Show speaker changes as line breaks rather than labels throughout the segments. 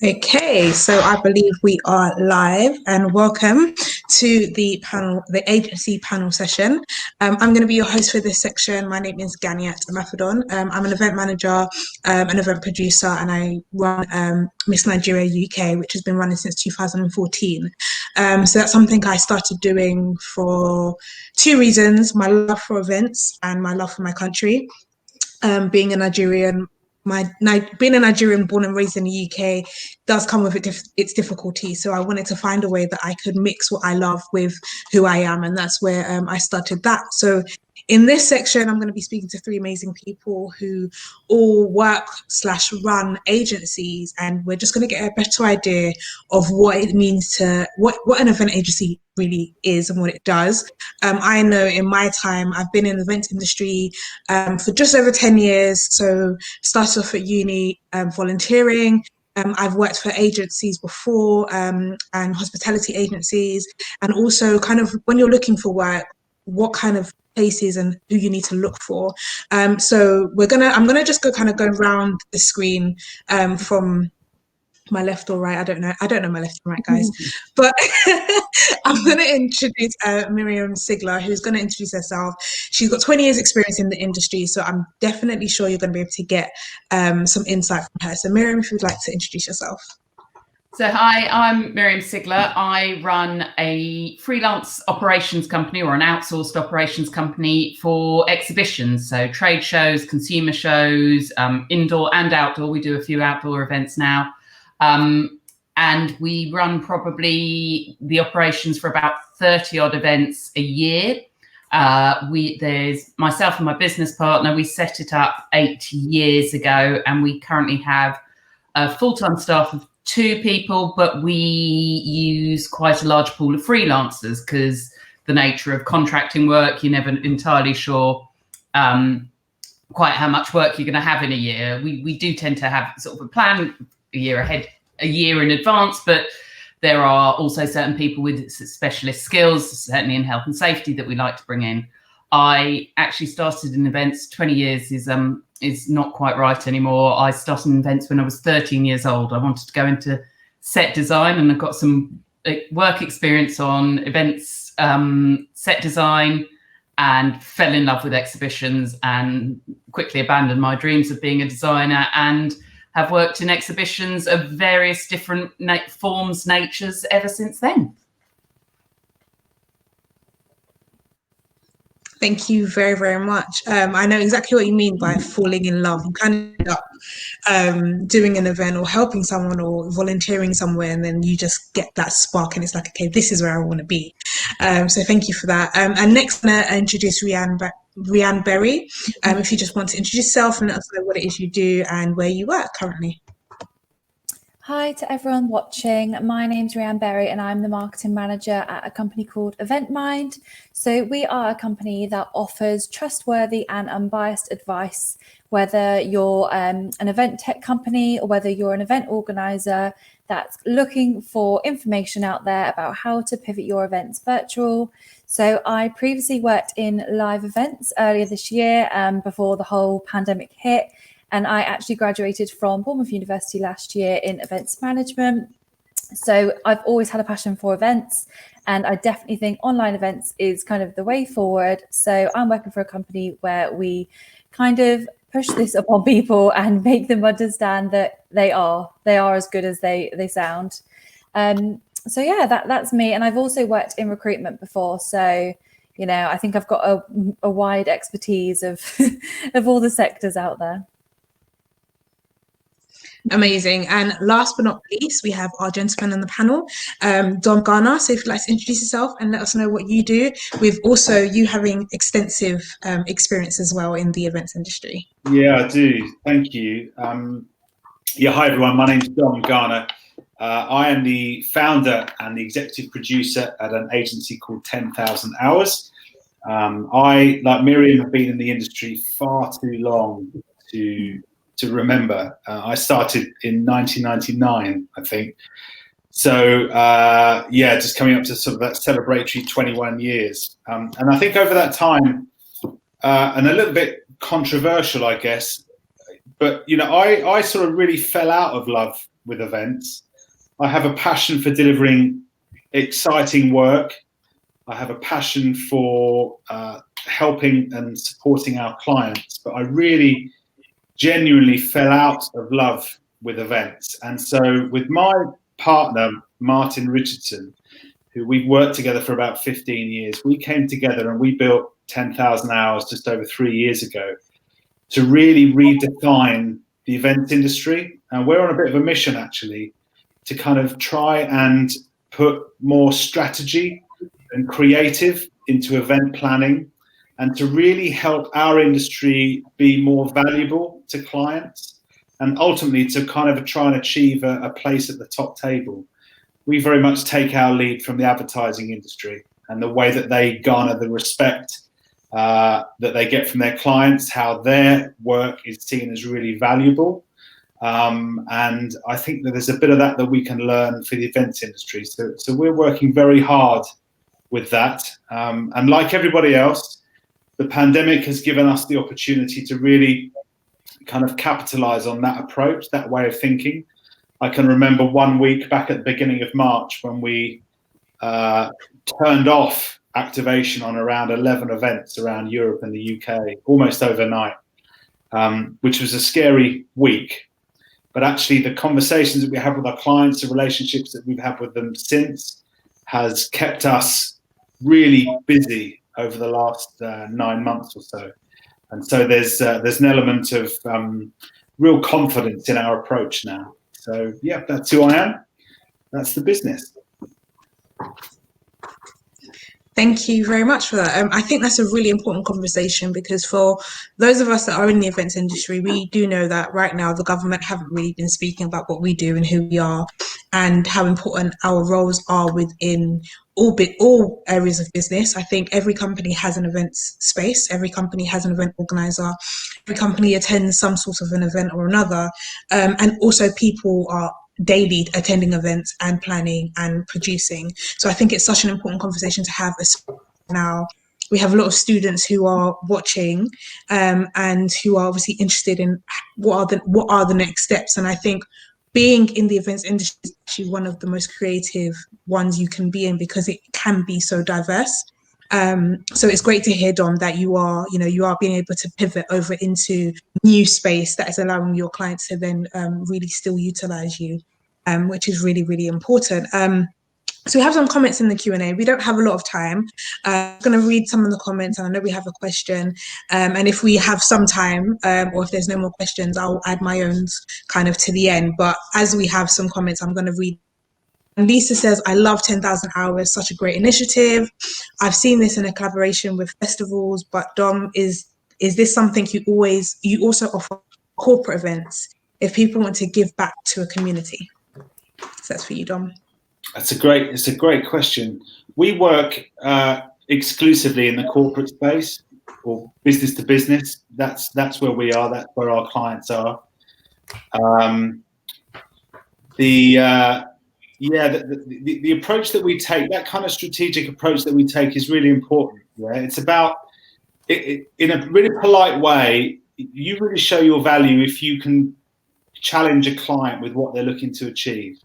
Okay, so I believe we are live and welcome to the panel, the agency panel session. I'm going to be your host for this section. My name is Ganiat Amafidon. I'm an event manager, an event producer, and I run Miss Nigeria UK, which has been running since 2014. So that's something I started doing for two reasons: my love for events and my love for my country. Being a Nigerian, being a Nigerian born and raised in the UK does come with its difficulties. So I wanted to find a way that I could mix what I love with who I am, and that's where I started that. So in this section, I'm going to be speaking to three amazing people who all work/run agencies, and we're just going to get a better idea of what it means to what an event agency really is and what it does. I know in my time, I've been in the event industry for just over 10 years. So started off at uni volunteering. I've worked for agencies before and hospitality agencies, and also kind of when you're looking for work, what kind of places and who you need to look for. So I'm gonna just go around the screen from my left or right. I don't know my left and right, guys. But I'm going to introduce Miriam Sigler, who's going to introduce herself. She's got 20 years experience in the industry, so I'm definitely sure you're going to be able to get some insight from her. So Miriam, if you'd like to introduce yourself.
So hi, I'm Miriam Sigler. I run a freelance operations company or an outsourced operations company for exhibitions. So trade shows, consumer shows, indoor and outdoor. We do a few outdoor events now. And we run probably the operations for about 30 odd events a year. There's myself and my business partner. We set it up 8 years ago, and we currently have a full-time staff of 2 people, but we use quite a large pool of freelancers because the nature of contracting work, you're never entirely sure quite how much work you're going to have in a year. We do tend to have sort of a plan a year in advance, but there are also certain people with specialist skills, certainly in health and safety, that we like to bring in. I actually started in events. 20 years is not quite right anymore. I started in events when I was 13 years old. I wanted to go into set design, and I've got some work experience on events, set design, and fell in love with exhibitions and quickly abandoned my dreams of being a designer, and have worked in exhibitions of various different forms, natures ever since then.
Thank you very, very much. I know exactly what you mean by falling in love. You kind of end up doing an event or helping someone or volunteering somewhere, and then you just get that spark and it's like, okay, this is where I want to be. So thank you for that. And next, I'm going to introduce Rianne Berry. If you just want to introduce yourself and let us know what it is you do and where you work currently.
Hi to everyone watching. My name's Miriam Berry and I'm the marketing manager at a company called EventMind. So we are a company that offers trustworthy and unbiased advice, whether you're an event tech company or whether you're an event organizer that's looking for information out there about how to pivot your events virtual. So I previously worked in live events earlier this year before the whole pandemic hit. And I actually graduated from Bournemouth University last year in events management. So I've always had a passion for events, and I definitely think online events is kind of the way forward. So I'm working for a company where we kind of push this upon people and make them understand that they are as good as they sound. So yeah, that's me. And I've also worked in recruitment before. So, you know, I think I've got a wide expertise of of all the sectors out there.
Amazing. And last but not least, we have our gentleman on the panel, Dom Garner. So if you'd like to introduce yourself and let us know what you do, with also you having extensive experience as well in the events industry.
Yeah, I do. Thank you. Hi, everyone. My name's Dom Garner. I am the founder and the executive producer at an agency called 10,000 Hours. I, like Miriam, have been in the industry far too long to remember. I started in 1999, I think. So just coming up to sort of that celebratory 21 years. And I think over that time, and a little bit controversial, I guess, but you know, I sort of really fell out of love with events. I have a passion for delivering exciting work. I have a passion for helping and supporting our clients, but I really genuinely fell out of love with events. And so with my partner, Martin Richardson, who we've worked together for about 15 years, we came together and we built 10,000 Hours just over 3 years ago to really redefine the events industry. And we're on a bit of a mission, actually, to kind of try and put more strategy and creative into event planning, and to really help our industry be more valuable to clients, and ultimately to kind of try and achieve a place at the top table. We very much take our lead from the advertising industry and the way that they garner the respect that they get from their clients, how their work is seen as really valuable. And I think that there's a bit of that we can learn for the events industry. So we're working very hard with that. And like everybody else, the pandemic has given us the opportunity to really kind of capitalize on that approach, that way of thinking. I can remember 1 week back at the beginning of March when we turned off activation on around 11 events around Europe and the UK, almost overnight, which was a scary week. But actually the conversations that we have with our clients, the relationships that we've had with them since, has kept us really busy over the last 9 months or so. And so there's an element of real confidence in our approach now. So yeah, that's who I am. That's the business.
Thank you very much for that. I think that's a really important conversation, because for those of us that are in the events industry, we do know that right now the government haven't really been speaking about what we do and who we are and how important our roles are within all areas of business. I think every company has an events space, every company has an event organizer, every company attends some sort of an event or another, and also people are daily attending events and planning and producing. So I think it's such an important conversation to have now. We have a lot of students who are watching and who are obviously interested in what are the next steps. And I think being in the events industry is actually one of the most creative ones you can be in, because it can be so diverse. So it's great to hear, Dom, that you are being able to pivot over into new space that is allowing your clients to then really still utilize you, which is really, really important. So we have some comments in the Q&A. We don't have a lot of time. I'm going to read some of the comments, and I know we have a question. And if we have some time, or if there's no more questions, I'll add my own kind of to the end. But as we have some comments, I'm going to read. And Lisa says, I love 10,000 Hours, such a great initiative. I've seen this in a collaboration with festivals, but Dom, is this something you also offer corporate events if people want to give back to a community? So that's for you, Dom.
It's a great question. We work exclusively in the corporate space, or business to business. That's where we are. That's where our clients are. The approach that we take, that kind of strategic approach that we take, is really important. Yeah, it's about in a really polite way. You really show your value if you can challenge a client with what they're looking to achieve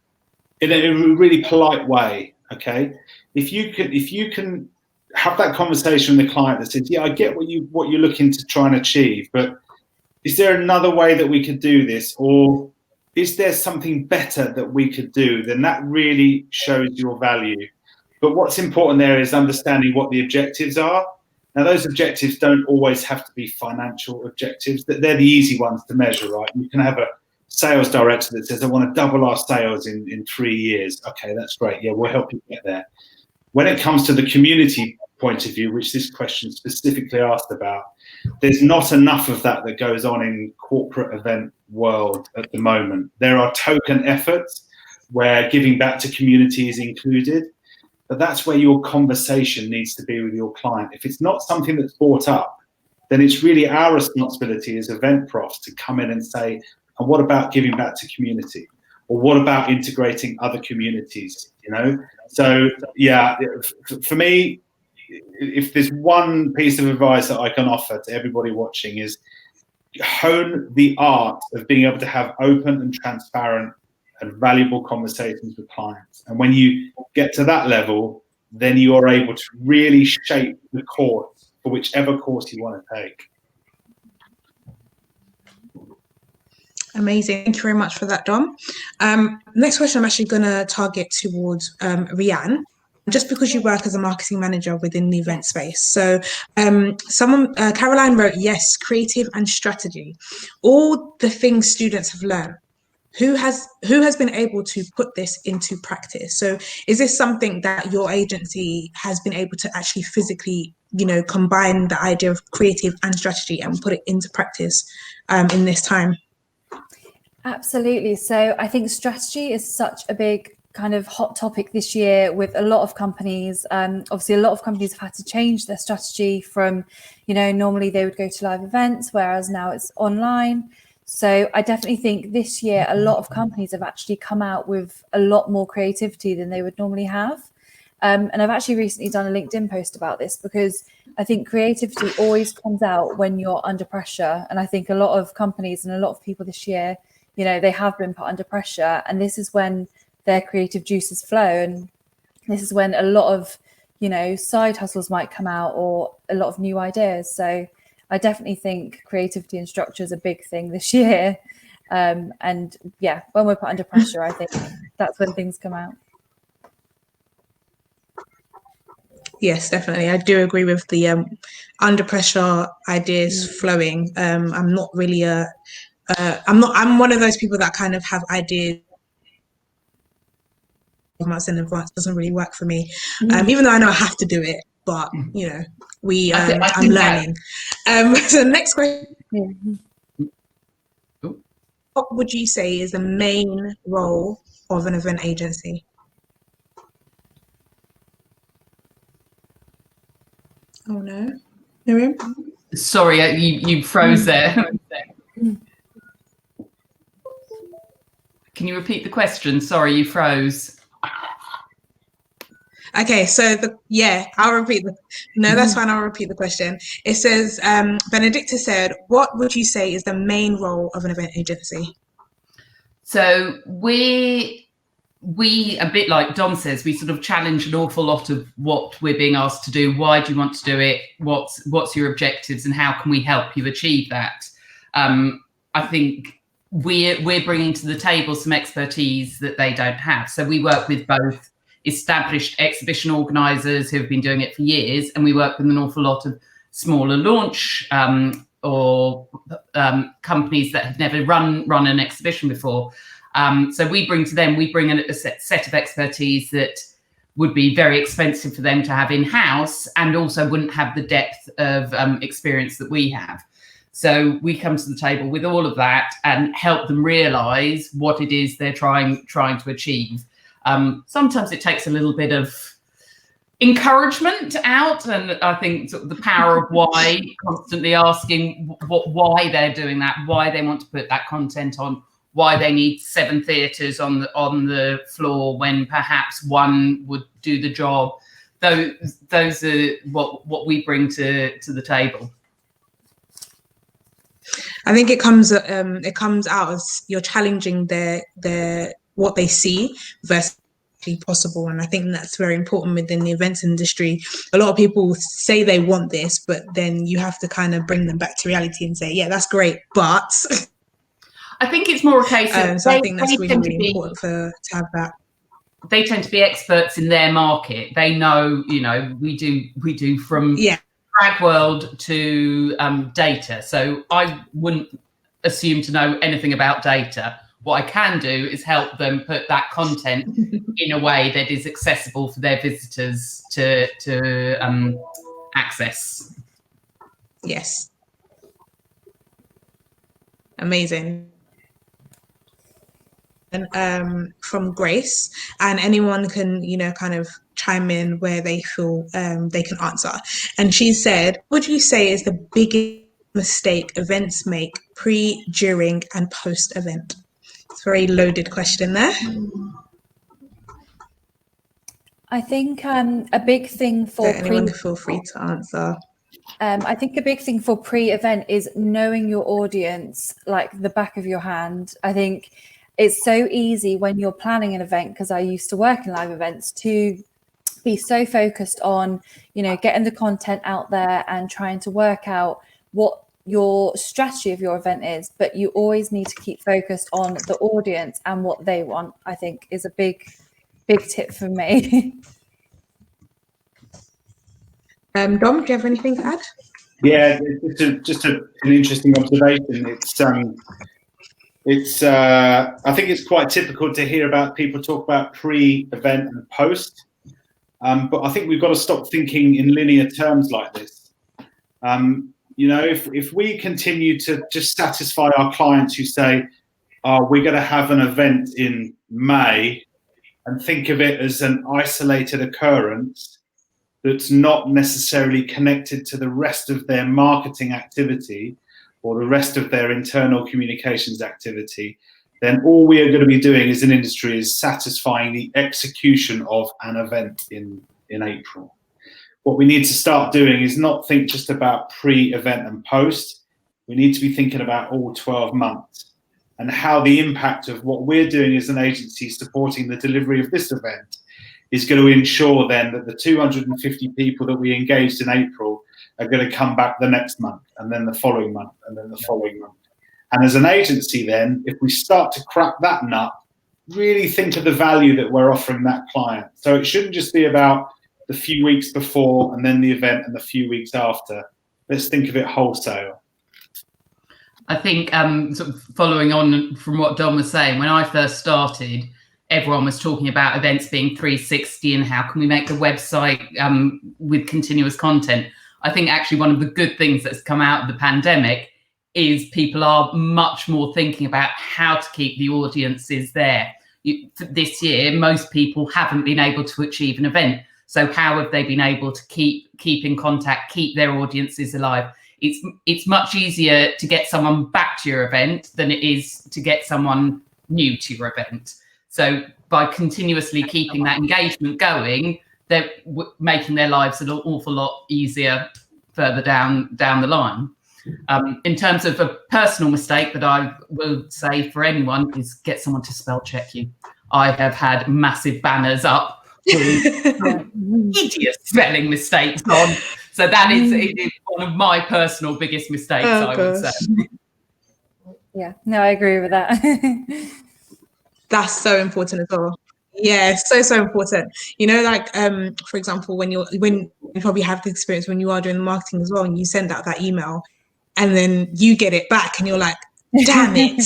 in a really polite way. Okay, if you can have that conversation with the client that says, yeah, I get what you're looking to try and achieve, but is there another way that we could do this, or is there something better that we could do? Then that really shows your value. But what's important there is understanding what the objectives are. Now, those objectives don't always have to be financial objectives. They're the easy ones to measure, right? You can have a sales director that says, I want to double our sales in 3 years. Okay, that's great. Yeah, we'll help you get there. When it comes to the community point of view, which this question specifically asked about, there's not enough of that goes on in corporate event world at the moment. There are token efforts where giving back to community is included, but that's where your conversation needs to be with your client. If it's not something that's brought up, then it's really our responsibility as event profs to come in and say, and what about giving back to community? Or what about integrating other communities, you know? So yeah, for me, if there's one piece of advice that I can offer to everybody watching, is hone the art of being able to have open and transparent and valuable conversations with clients. And when you get to that level, then you are able to really shape the course for whichever course you want to take.
Amazing. Thank you very much for that, Dom. Next question I'm actually going to target towards Rianne, just because you work as a marketing manager within the event space. So Caroline wrote, yes, creative and strategy. All the things students have learned. Who has been able to put this into practice? So is this something that your agency has been able to actually physically, combine the idea of creative and strategy and put it into practice in this time?
Absolutely. So I think strategy is such a big kind of hot topic this year with a lot of companies. Obviously, a lot of companies have had to change their strategy from, normally they would go to live events, whereas now it's online. So I definitely think this year, a lot of companies have actually come out with a lot more creativity than they would normally have. And I've actually recently done a LinkedIn post about this because I think creativity always comes out when you're under pressure. And I think a lot of companies and a lot of people this year, they have been put under pressure, and this is when their creative juices flow. And this is when a lot of, side hustles might come out or a lot of new ideas. So I definitely think creativity and structure is a big thing this year. And yeah, when we're put under pressure, I think that's when things come out.
Yes, definitely. I do agree with the under pressure ideas flowing. I'm not really I'm one of those people that kind of have ideas months in advance. Doesn't really work for me. Even though I know I have to do it, but I'm learning. So next question. What would you say is the main role of an event agency? Oh no, Miriam?
Sorry, you froze there. Can you repeat the question? Sorry, you froze.
Okay, so I'll repeat that's fine. I'll repeat the question. It says, Benedicta said, what would you say is the main role of an event agency?
So we, a bit like Dom says, we sort of challenge an awful lot of what we're being asked to do. Why do you want to do it? What's your objectives, and how can we help you achieve that? I think we're bringing to the table some expertise that they don't have. So we work with both established exhibition organisers who have been doing it for years, and we work with an awful lot of smaller launch or companies that have never run an exhibition before. So we bring a set of expertise that would be very expensive for them to have in-house, and also wouldn't have the depth of experience that we have. So we come to the table with all of that and help them realise what it is they're trying to achieve. Sometimes it takes a little bit of encouragement out, and I think sort of the power of why, constantly asking why they're doing that, why they want to put that content on, why they need 7 theatres on the floor when perhaps one would do the job. Those are what we bring to the table.
I think it comes out as you're challenging their what they see versus possible, and I think that's very important within the events industry. A lot of people say they want this, but then you have to kind of bring them back to reality and say, yeah, that's great, but
I think it's more a case of
so I think that's really important to have that.
They tend to be experts in their market. They know, we do from drag world to data. So I wouldn't assume to know anything about data. What I can do is help them put that content in a way that is accessible for their visitors to access.
Yes. Amazing. And from Grace, and anyone can, kind of chime in where they feel they can answer. And she said, what would you say is the biggest mistake events make pre, during, and post event? It's a very loaded question there.
I think a big thing for
anyone feel free to answer.
I think a big thing for pre-event is knowing your audience like the back of your hand. I think it's so easy when you're planning an event, because I used to work in live events, to be so focused on, you know, getting the content out there and trying to work out what your strategy of your event is, but you always need to keep focused on the audience and what they want, I think is a big tip for me.
Dom, do you have anything to add?
Yeah, just an interesting observation. I think it's quite typical to hear about people talk about pre-event and post, but I think we've got to stop thinking in linear terms like this. You know, if we continue to just satisfy our clients who say, "Oh, we're going to have an event in May," and think of it as an isolated occurrence that's not necessarily connected to the rest of their marketing activity or the rest of their internal communications activity, then all we are going to be doing as an industry is satisfying the execution of an event in April. What we need to start doing is not think just about pre-event and post. We need to be thinking about all 12 months and how the impact of what we're doing as an agency supporting the delivery of this event is going to ensure then that the 250 people that we engaged in April are going to come back the next month, and then the following month, and then the following month. And as an agency then, if we start to crack that nut, really think of the value that we're offering that client. So it shouldn't just be about the few weeks before and then the event and the few weeks after. Let's think of it wholesale.
I think sort of following on from what Dom was saying, when I first started, everyone was talking about events being 360 and how can we make the website with continuous content. I think actually one of the good things that's come out of the pandemic is people are much more thinking about how to keep the audiences there. This year, most people haven't been able to achieve an event. So how have they been able to keep in contact, keep their audiences alive? It's much easier to get someone back to your event than it is to get someone new to your event. So by continuously keeping that engagement going, they're making their lives an awful lot easier further down the line. In terms of a personal mistake that I will say for anyone is get someone to spell check you. I have had massive banners up with idiot spelling mistakes on. So that is one of my personal biggest mistakes, I would say.
Yeah, no, I agree with that.
That's so important as well. Yeah, so important. You know, like for example, when you probably have the experience when you are doing the marketing as well, and you send out that email, and then you get it back, and you're like, "Damn it!"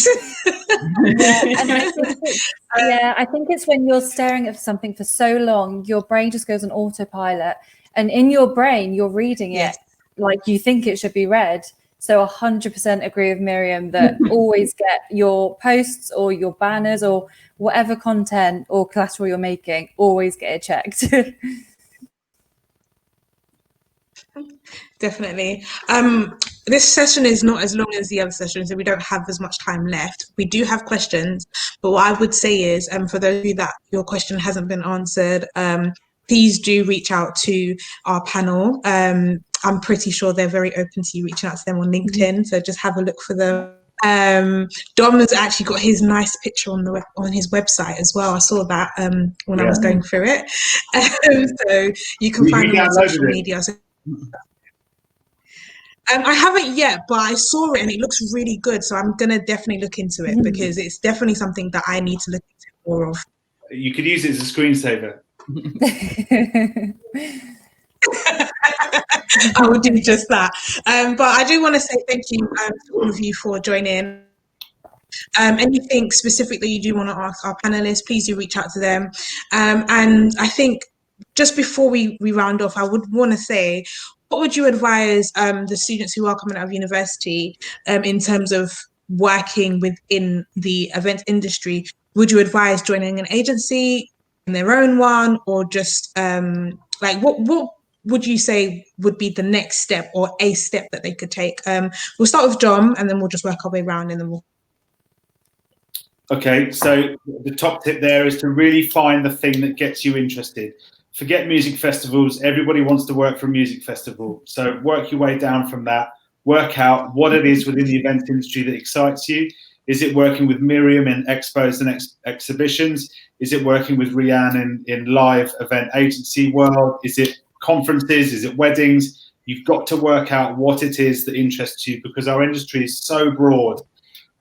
I think it's when you're staring at something for so long, your brain just goes on autopilot, and in your brain, you're reading it like you think it should be read. So 100% agree with Miriam that always get your posts or your banners or whatever content or collateral you're making, always get it checked.
Definitely. This session is not as long as the other sessions, so we don't have as much time left. We do have questions, but what I would say is, for those of you that your question hasn't been answered, please do reach out to our panel. I'm pretty sure they're very open to you reaching out to them on LinkedIn, so just have a look for them. Dom has actually got his nice picture on his website as well. I saw that when I was going through it. So you can find them on social media. So, I haven't yet, but I saw it and it looks really good. So I'm going to definitely look into it because it's definitely something that I need to look into more of. You could use it as a screensaver. I will do just that. But I do want to say thank you to all of you for joining. Anything specific that you do want to ask our panelists, please do reach out to them. And I think just before we round off, I would want to say, what would you advise the students who are coming out of university in terms of working within the event industry? Would you advise joining an agency, in their own one, or just like what would you say would be the next step or a step that they could take? We'll start with John and then we'll just work our way around and then we'll. Okay, so the top tip there is to really find the thing that gets you interested. Forget music festivals. Everybody wants to work for a music festival. So work your way down from that. Work out what it is within the event industry that excites you.
Is it working with Miriam in expos and exhibitions? Is it working with Rianne in live event agency world? Is it conferences? Is it weddings? You've got to work out what it is that interests you, because our industry is so broad.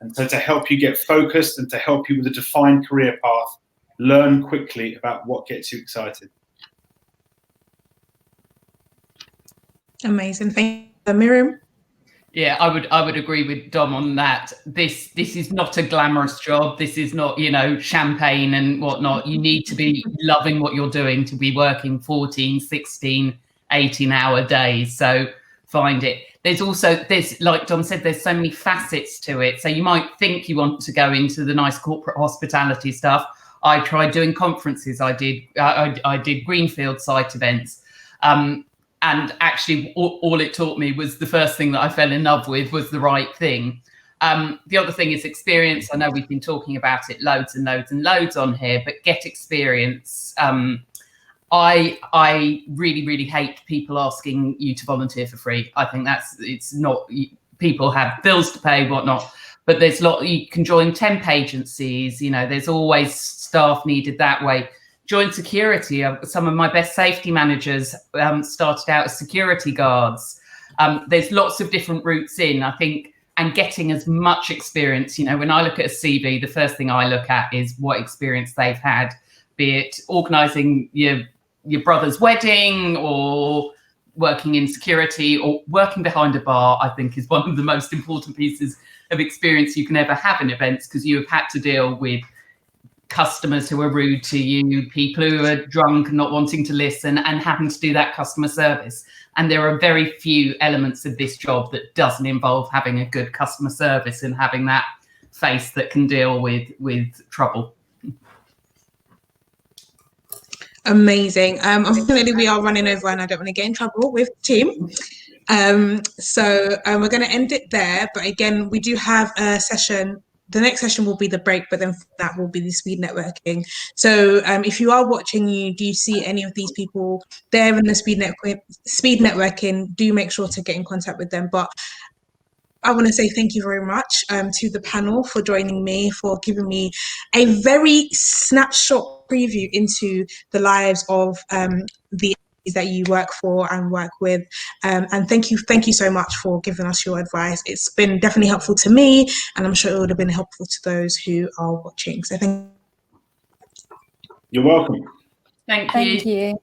And so to help you get focused and to help you with a defined career path, learn quickly about what gets you excited.
Amazing. Thank you, Miriam.
Yeah, I would agree with Dom on that. This is not a glamorous job. This is not, you know, champagne and whatnot. You need to be loving what you're doing to be working 14, 16, 18-hour days. So find it. There's like Dom said, there's so many facets to it. So you might think you want to go into the nice corporate hospitality stuff. I tried doing conferences. I did greenfield site events. And actually, all it taught me was the first thing that I fell in love with was the right thing. The other thing is experience. I know we've been talking about it loads and loads and loads on here, but get experience. I really, really hate people asking you to volunteer for free. I think it's not, people have bills to pay, whatnot, but there's you can join temp agencies, you know, there's always staff needed that way. Join security. Some of my best safety managers started out as security guards. There's lots of different routes in, I think, and getting as much experience. You know, when I look at a CV, the first thing I look at is what experience they've had, be it organising your brother's wedding or working in security or working behind a bar. I think is one of the most important pieces of experience you can ever have in events, because you have had to deal with customers who are rude to you, people who are drunk and not wanting to listen, and having to do that customer service. And there are very few elements of this job that doesn't involve having a good customer service and having that face that can deal with trouble.
Amazing. Unfortunately, we are running over and I don't want to get in trouble with the team. So we're going to end it there. But again, we do have a session. The next session will be the break, but then that will be the speed networking. So if you are watching, you do see any of these people there in the speed networking, do make sure to get in contact with them. But I want to say thank you very much to the panel for joining me, for giving me a very snapshot preview into the lives of the that you work for and work with, and thank you so much for giving us your advice. It's been definitely helpful to me, and I'm sure it would have been helpful to those who are watching. So thank you.
You're welcome.
Thank you.
Thank you.